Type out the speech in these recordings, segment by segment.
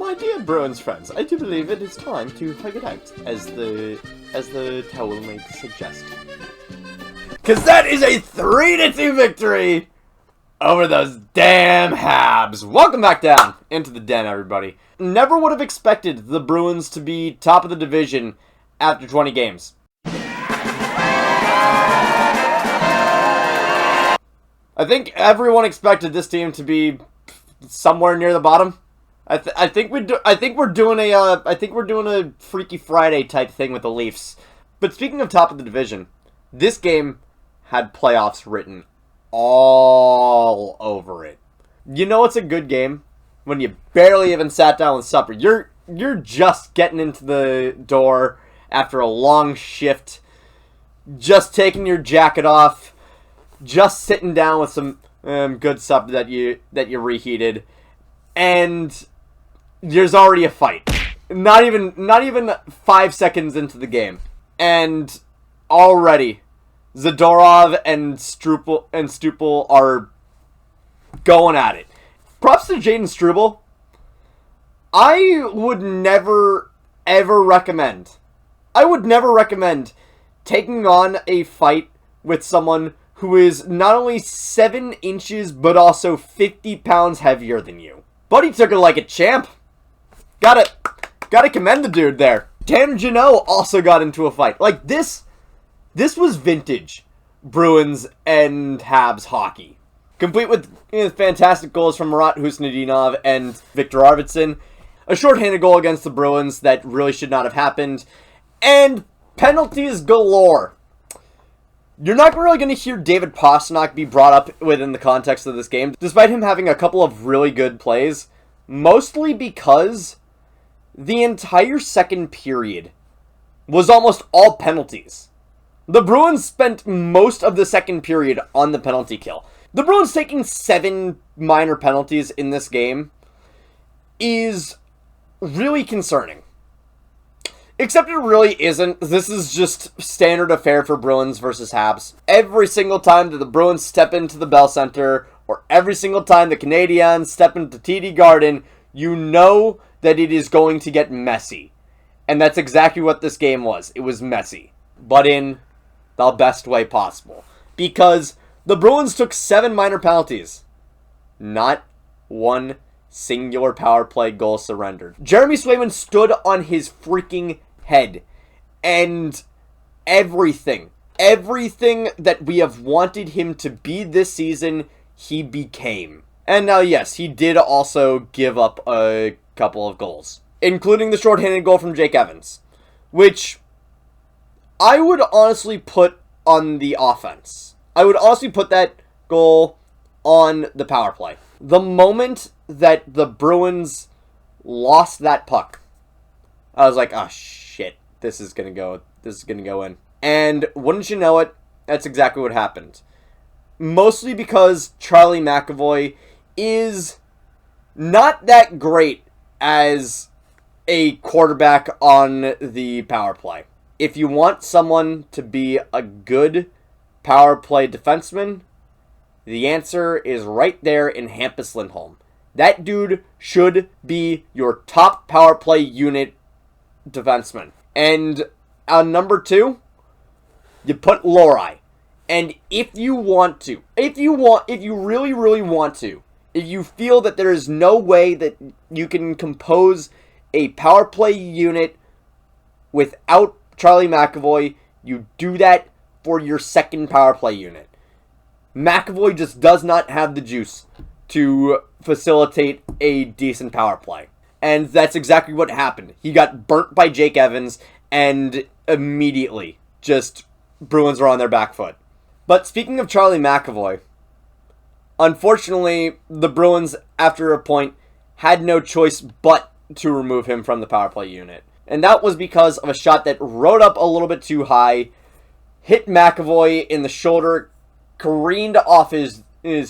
my dear Bruins friends, I do believe it is time to hug it out, as the towel may suggest. Because that is a 3-2 victory over those damn Habs. Welcome back down into the den, everybody. Never would have expected the Bruins to be top of the division after 20 games. I think everyone expected this team to be somewhere near the bottom. I think we're doing a Freaky Friday type thing with the Leafs. But speaking of top of the division, this game had playoffs written all over it. You know it's a good game when you barely even sat down with supper. You're just getting into the door after a long shift, just taking your jacket off, just sitting down with some good supper that you reheated, and there's already a fight. Not even 5 seconds into the game, and already Zadorov and Stupel are going at it. Props to Jaden Struble. I would never recommend taking on a fight with someone who is not only 7 inches, but also 50 pounds heavier than you. But he took it like a champ. Gotta commend the dude there. Jeannot also got into a fight. Like, this was vintage Bruins and Habs hockey. Complete with fantastic goals from Marat, Khusnutdinov, and Viktor Arvidsson. A shorthanded goal against the Bruins that really should not have happened. And penalties galore. You're not really going to hear David Pastrnak be brought up within the context of this game, despite him having a couple of really good plays, mostly because the entire second period was almost all penalties. The Bruins spent most of the second period on the penalty kill. The Bruins taking 7 minor penalties in this game is really concerning. Except it really isn't. This is just standard affair for Bruins versus Habs. Every single time that the Bruins step into the Bell Center, or every single time the Canadiens step into TD Garden, you know that it is going to get messy. And that's exactly what this game was. It was messy. But in the best way possible. Because the Bruins took 7 minor penalties. Not one singular power play goal surrendered. Jeremy Swayman stood on his freaking head, and everything that we have wanted him to be this season, he became. And now, yes, he did also give up a couple of goals, including the shorthanded goal from Jake Evans, which I would honestly put on the offense. I would honestly put that goal on the power play. The moment that the Bruins lost that puck, I was like, oh shit, this is gonna go in. And wouldn't you know it, that's exactly what happened. Mostly because Charlie McAvoy is not that great as a quarterback on the power play. If you want someone to be a good power play defenseman, the answer is right there in Hampus Lindholm. That dude should be your top power play unit defenseman. And on number 2, you put Lohrei. And if you want to, if you really, really want to, if you feel that there is no way that you can compose a power play unit without Charlie McAvoy, you do that for your second power play unit. McAvoy just does not have the juice to facilitate a decent power play. And that's exactly what happened. He got burnt by Jake Evans, and immediately, just Bruins are on their back foot. But speaking of Charlie McAvoy, unfortunately, the Bruins, after a point, had no choice but to remove him from the power play unit. And that was because of a shot that rode up a little bit too high, hit McAvoy in the shoulder, careened off his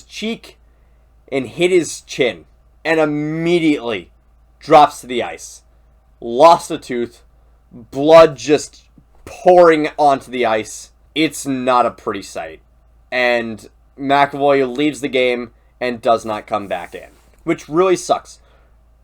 cheek, and hit his chin, and immediately drops to the ice. Lost a tooth, blood just pouring onto the ice. It's not a pretty sight. And McAvoy leaves the game and does not come back in, which really sucks.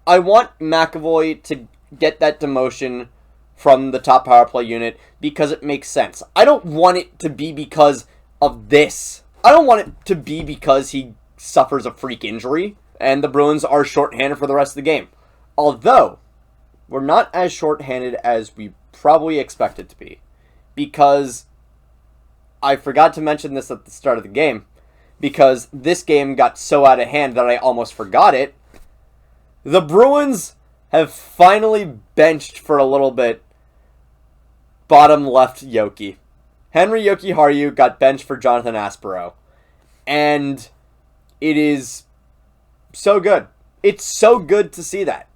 I want McAvoy to get that demotion from the top power play unit because it makes sense. I don't want it to be because of this. I don't want it to be because he suffers a freak injury and the Bruins are shorthanded for the rest of the game. Although, we're not as shorthanded as we probably expected to be. Because I forgot to mention this at the start of the game. Because this game got so out of hand that I almost forgot it. The Bruins have finally benched for a little bit bottom left Jokiharku. Henri Jokiharku got benched for Jonathan Aspero. And it is so good. It's so good to see that.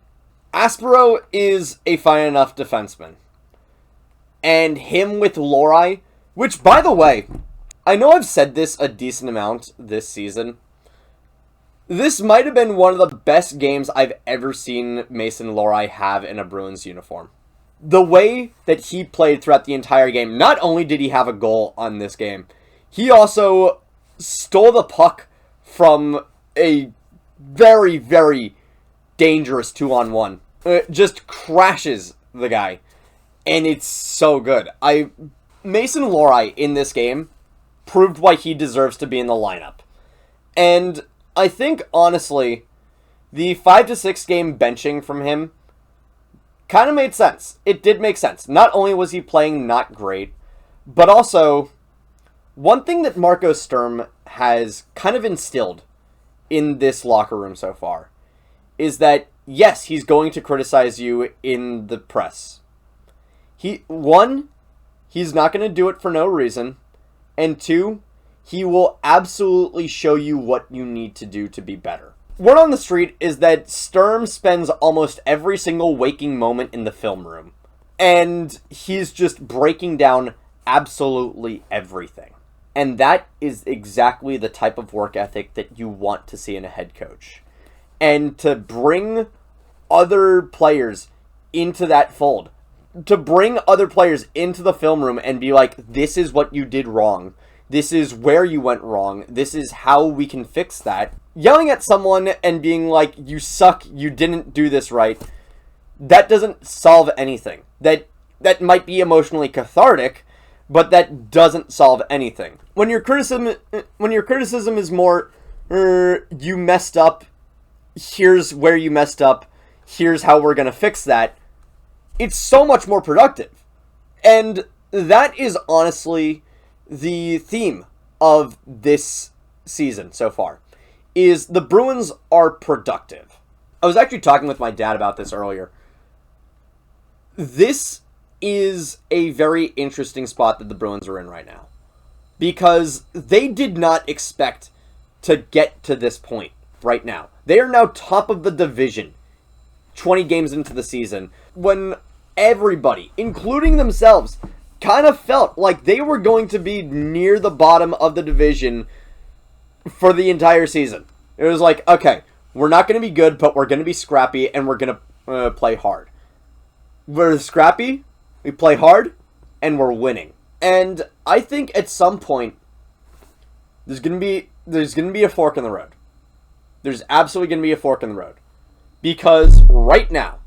Aspero is a fine enough defenseman. And him with Lohrei, which, by the way, I know I've said this a decent amount this season. This might have been one of the best games I've ever seen Mason Lohrei have in a Bruins uniform. The way that he played throughout the entire game, not only did he have a goal on this game, he also stole the puck from a very, very dangerous 2-on-1. Just crashes the guy. And it's so good. Mason Lohrei in this game proved why he deserves to be in the lineup. And I think, honestly, the 5 to 6 game benching from him kind of made sense. It did make sense. Not only was he playing not great, but also, one thing that Marco Sturm has kind of instilled in this locker room so far is that, yes, he's going to criticize you in the press. He's not going to do it for no reason. And 2, he will absolutely show you what you need to do to be better. Word on the street is that Sturm spends almost every single waking moment in the film room. And he's just breaking down absolutely everything. And that is exactly the type of work ethic that you want to see in a head coach. And to bring other players into that fold. To bring other players into the film room and be like, this is what you did wrong. This is where you went wrong. This is how we can fix that. Yelling at someone and being like, you suck, you didn't do this right, that doesn't solve anything. That might be emotionally cathartic, but that doesn't solve anything. When your criticism is more, you messed up, here's where you messed up, here's how we're going to fix that, it's so much more productive. And that is honestly the theme of this season so far, is the Bruins are productive. I was actually talking with my dad about this earlier. This is a very interesting spot that the Bruins are in right now, because they did not expect to get to this point right now. They are now top of the division 20 games into the season, when everybody, including themselves, kind of felt like they were going to be near the bottom of the division for the entire season. It was like, okay, we're not going to be good, but we're going to be scrappy, and we're going to play hard. We're scrappy, we play hard, and we're winning. And I think at some point, there's going to be a fork in the road. There's absolutely going to be a fork in the road. Because right now,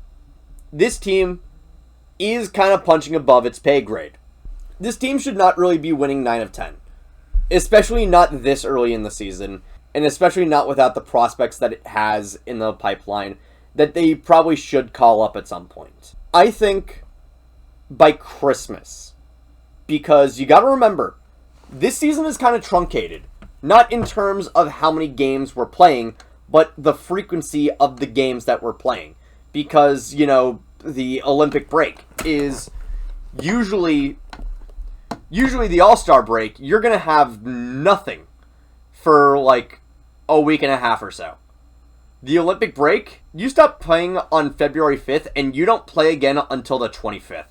this team is kind of punching above its pay grade. This team should not really be winning 9 of 10. Especially not this early in the season. And especially not without the prospects that it has in the pipeline that they probably should call up at some point. I think by Christmas. Because you gotta remember, this season is kind of truncated. Not in terms of how many games we're playing, but the frequency of the games that we're playing. Because, you know, the Olympic break is usually the All-Star break. You're going to have nothing for like a week and a half or so. The Olympic break, you stop playing on February 5th and you don't play again until the 25th.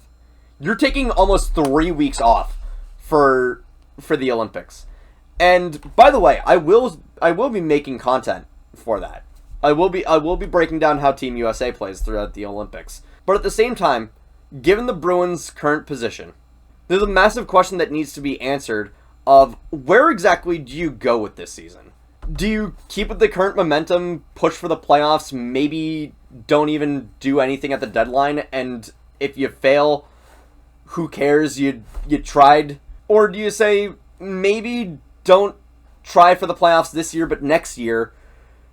You're taking almost 3 weeks off for the Olympics. And by the way, I will be making content for that. I will be breaking down how Team USA plays throughout the Olympics. But at the same time, given the Bruins' current position, there's a massive question that needs to be answered of where exactly do you go with this season? Do you keep with the current momentum, push for the playoffs, maybe don't even do anything at the deadline, and if you fail, who cares, you tried? Or do you say, maybe don't try for the playoffs this year, but next year,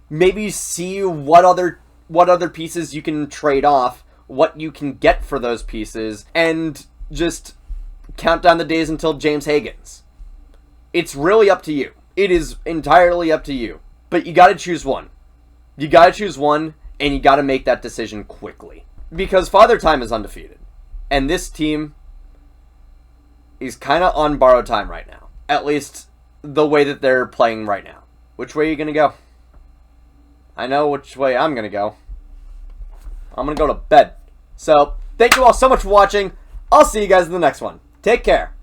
maybe see what other pieces you can trade off, what you can get for those pieces, and just count down the days until James Hagens? It's really up to you. It is entirely up to you. But you gotta choose one. You gotta choose one, and you gotta make that decision quickly. Because Father Time is undefeated. And this team is kind of on borrowed time right now. At least the way that they're playing right now. Which way are you gonna go? I know which way I'm gonna go. I'm gonna go to bed. So, thank you all so much for watching. I'll see you guys in the next one. Take care.